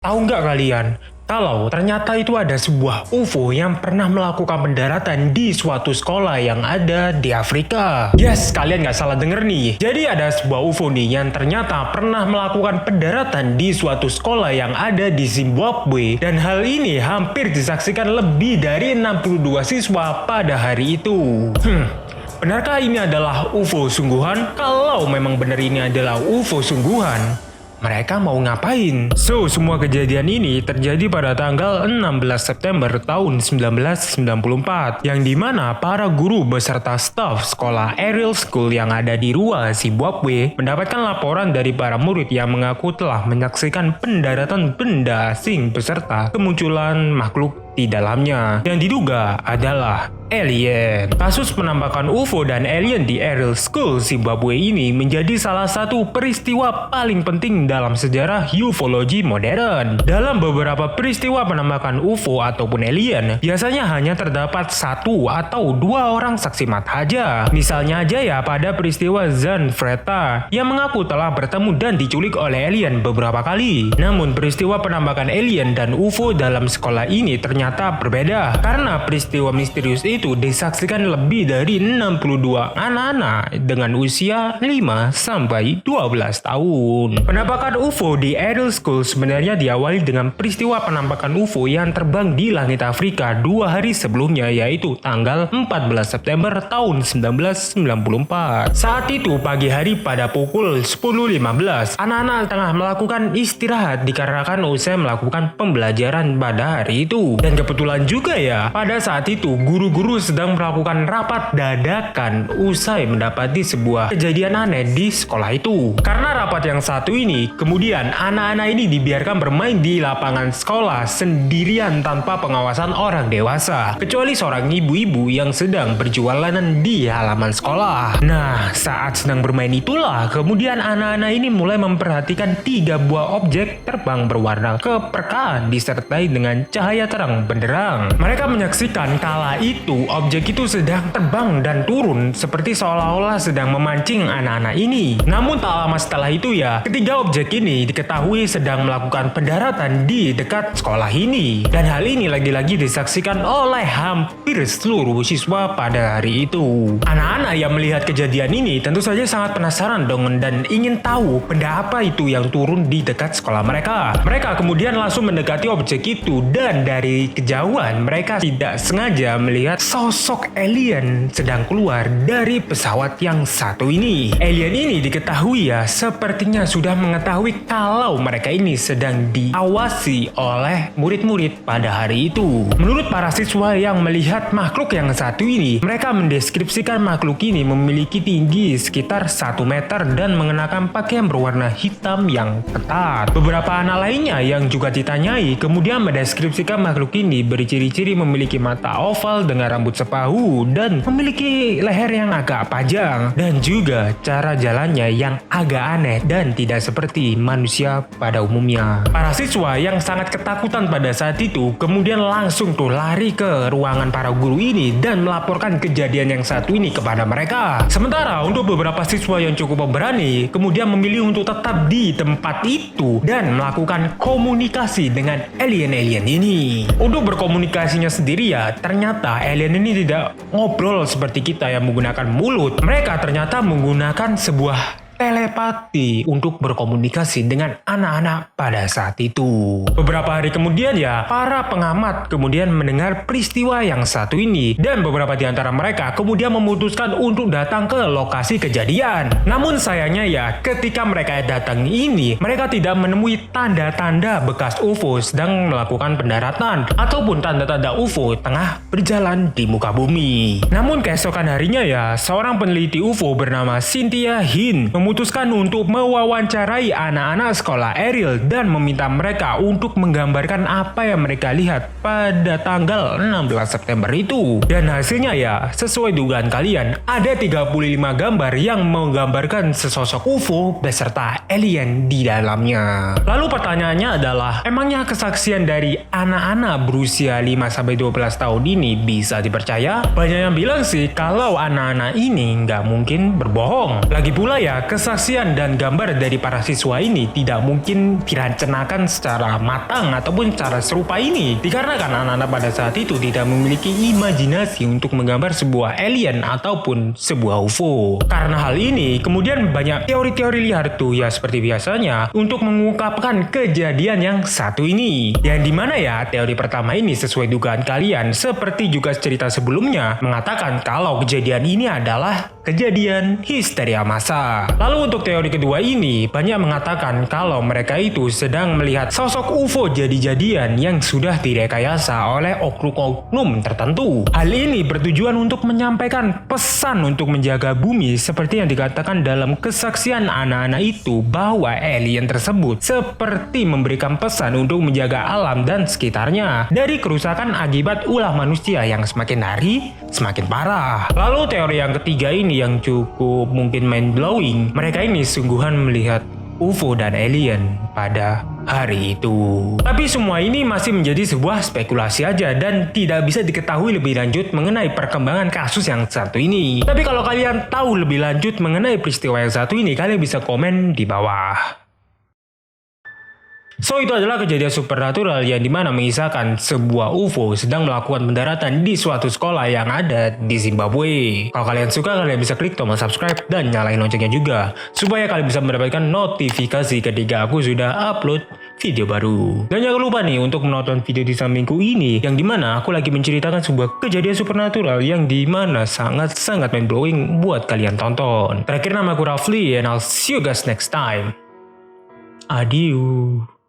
Tahu nggak kalian, kalau ternyata itu ada sebuah UFO yang pernah melakukan pendaratan di suatu sekolah yang ada di Afrika? Yes, kalian nggak salah denger nih. Jadi ada sebuah UFO nih yang ternyata pernah melakukan pendaratan di suatu sekolah yang ada di Zimbabwe. Dan hal ini hampir disaksikan lebih dari 62 siswa pada hari itu. Benarkah ini adalah UFO sungguhan? Kalau memang benar ini adalah UFO sungguhan, mereka mau ngapain? So, semua kejadian ini terjadi pada tanggal 16 September tahun 1994, yang dimana para guru beserta staf sekolah Ariel School yang ada di Ruwa, Zimbabwe, mendapatkan laporan dari para murid yang mengaku telah menyaksikan pendaratan benda asing beserta kemunculan makhluk di dalamnya, yang diduga adalah alien. Kasus penampakan UFO dan alien di Ariel School Zimbabwe ini menjadi salah satu peristiwa paling penting dalam sejarah ufologi modern. Dalam beberapa peristiwa penampakan UFO ataupun alien, biasanya hanya terdapat satu atau dua orang saksi mata aja. Misalnya aja ya pada peristiwa Zanfretta yang mengaku telah bertemu dan diculik oleh alien beberapa kali. Namun peristiwa penampakan alien dan UFO dalam sekolah ini ternyata berbeda, karena peristiwa misterius itu disaksikan lebih dari 62 anak-anak dengan usia 5-12 tahun. Penampakan UFO di Ariel School sebenarnya diawali dengan peristiwa penampakan UFO yang terbang di langit Afrika 2 hari sebelumnya, yaitu tanggal 14 September tahun 1994. Saat itu pagi hari pada pukul 10.15, anak-anak tengah melakukan istirahat dikarenakan usai melakukan pembelajaran pada hari itu. Dan kebetulan juga ya, pada saat itu guru-guru sedang melakukan rapat dadakan usai mendapati sebuah kejadian aneh di sekolah itu. Karena rapat yang satu ini, kemudian anak-anak ini dibiarkan bermain di lapangan sekolah sendirian tanpa pengawasan orang dewasa, kecuali seorang ibu-ibu yang sedang berjualan di halaman sekolah. Nah, saat sedang bermain itulah kemudian anak-anak ini mulai memperhatikan 3 buah objek terbang berwarna keperkaan disertai dengan cahaya terang benderang. Mereka menyaksikan kala itu objek itu sedang terbang dan turun seperti seolah-olah sedang memancing anak-anak ini. Namun tak lama setelah itu ya, ketiga objek ini diketahui sedang melakukan pendaratan di dekat sekolah ini. Dan hal ini lagi-lagi disaksikan oleh hampir seluruh siswa pada hari itu. Anak-anak yang melihat kejadian ini tentu saja sangat penasaran dong dan ingin tahu benda apa itu yang turun di dekat sekolah mereka. Mereka kemudian langsung mendekati objek itu, dan dari kejauhan mereka tidak sengaja melihat sosok alien sedang keluar dari pesawat yang satu ini. Alien ini diketahui ya, sepertinya sudah mengetahui kalau mereka ini sedang diawasi oleh murid-murid pada hari itu. Menurut para siswa yang melihat makhluk yang satu ini, mereka mendeskripsikan makhluk ini memiliki tinggi sekitar 1 meter dan mengenakan pakaian berwarna hitam yang ketat. Beberapa anak lainnya yang juga ditanyai kemudian mendeskripsikan makhluk ini berciri-ciri memiliki mata oval dengan rambut sepahu dan memiliki leher yang agak panjang, dan juga cara jalannya yang agak aneh dan tidak seperti manusia pada umumnya. Para siswa yang sangat ketakutan pada saat itu kemudian langsung tuh lari ke ruangan para guru ini dan melaporkan kejadian yang satu ini kepada mereka. Sementara untuk beberapa siswa yang cukup pemberani kemudian memilih untuk tetap di tempat itu dan melakukan komunikasi dengan alien-alien ini. Untuk berkomunikasinya sendiri ya, ternyata alien ini tidak ngobrol seperti kita yang menggunakan mulut. Mereka ternyata menggunakan sebuah telepati untuk berkomunikasi dengan anak-anak pada saat itu. Beberapa hari kemudian ya, para pengamat kemudian mendengar peristiwa yang satu ini, dan beberapa di antara mereka kemudian memutuskan untuk datang ke lokasi kejadian. Namun sayangnya ya, ketika mereka datang ini, mereka tidak menemui tanda-tanda bekas UFO sedang melakukan pendaratan ataupun tanda-tanda UFO tengah berjalan di muka bumi. Namun keesokan harinya ya, seorang peneliti UFO bernama Cynthia Hin memutuskan untuk mewawancarai anak-anak sekolah Ariel dan meminta mereka untuk menggambarkan apa yang mereka lihat pada tanggal 16 September itu. Dan hasilnya ya, sesuai dugaan kalian, ada 35 gambar yang menggambarkan sesosok UFO beserta alien di dalamnya. Lalu pertanyaannya adalah, emangnya kesaksian dari anak-anak berusia 5-12 tahun ini bisa dipercaya? Banyak yang bilang sih kalau anak-anak ini nggak mungkin berbohong. Lagi pula ya, Kesaksian dan gambar dari para siswa ini tidak mungkin direncanakan secara matang ataupun secara serupa ini, dikarenakan anak-anak pada saat itu tidak memiliki imajinasi untuk menggambar sebuah alien ataupun sebuah UFO. Karena hal ini, kemudian banyak teori-teori liar tuh ya seperti biasanya untuk mengungkapkan kejadian yang satu ini. Yang dimana ya, teori pertama ini sesuai dugaan kalian, seperti juga cerita sebelumnya, mengatakan kalau kejadian ini adalah kejadian histeria massa. Lalu untuk teori kedua ini, banyak mengatakan kalau mereka itu sedang melihat sosok UFO jadi-jadian yang sudah direkayasa oleh oknum-oknum tertentu. Hal ini bertujuan untuk menyampaikan pesan untuk menjaga bumi seperti yang dikatakan dalam kesaksian anak-anak itu, bahwa alien tersebut seperti memberikan pesan untuk menjaga alam dan sekitarnya dari kerusakan akibat ulah manusia yang semakin hari semakin parah. Lalu teori yang ketiga ini yang cukup mungkin mind-blowing. Mereka ini sungguhan melihat UFO dan alien pada hari itu. Tapi semua ini masih menjadi sebuah spekulasi aja dan tidak bisa diketahui lebih lanjut mengenai perkembangan kasus yang satu ini. Tapi kalau kalian tahu lebih lanjut mengenai peristiwa yang satu ini, kalian bisa komen di bawah. So, itu adalah kejadian supernatural yang dimana mengisahkan sebuah UFO sedang melakukan pendaratan di suatu sekolah yang ada di Zimbabwe. Kalau kalian suka, kalian bisa klik tombol subscribe dan nyalain loncengnya juga, supaya kalian bisa mendapatkan notifikasi ketika aku sudah upload video baru. Dan jangan lupa nih untuk menonton video di sampingku ini, yang dimana aku lagi menceritakan sebuah kejadian supernatural yang dimana sangat-sangat mind-blowing buat kalian tonton. Terakhir, nama aku Rafli and I'll see you guys next time. Adieu.